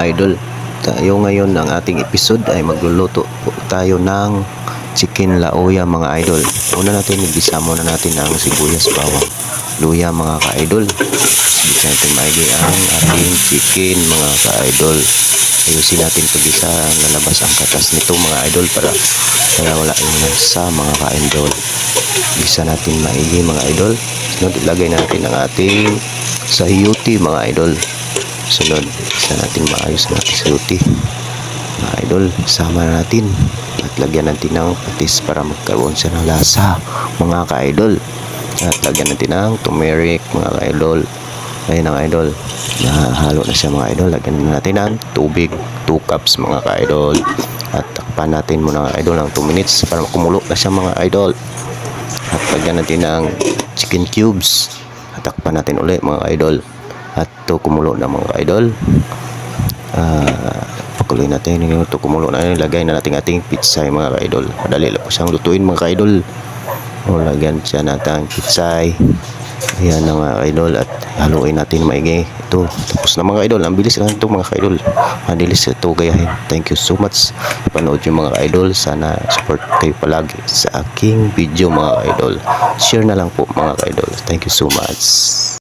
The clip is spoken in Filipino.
Idol, tayo ngayon ang ating episode ay magluluto po tayo ng chicken lauya mga idol. Una natin, igisa muna natin ang sibuyas, bawang, luya mga ka-idol. Igisa natin maigi ang ating chicken mga ka-idol. Ayusin natin pag-isa ang lalabas ang katas nito mga idol para wala yung nasa mga ka-idol. Igisa natin maigi mga idol. Sunod, ilagay natin ang ating sayuti mga idol. Sunod, isa natin maayos natin sa sayuti mga idol, sama natin at lagyan natin ng patis para magkaroon siya ng lasa mga ka-idol, at lagyan natin ng turmeric mga ka-idol. Ayun ang idol, nahalo na siya mga idol. Lagyan natin ng tubig 2 cups mga ka-idol at takpan natin muna mga idol ng 2 minutes para kumulo na siya mga idol. At lagyan natin ng chicken cubes at takpan natin ulit mga idol at ito kumulo na mga idol. Pakuloy natin ito kumulo na. Lagay na natin ating pitsay mga idol. Madali lang po siyang lutuin mga idol. Lagyan siya natin pitsay. Ayan na mga idol, at haluin natin maigi ito. Tapos na mga idol, ang bilis lang ito mga idol, madilis ito gayahin. Thank you so much, panood yung mga idol. Sana support kayo palagi sa aking video mga idol. Share na lang po mga idol. Thank you so much.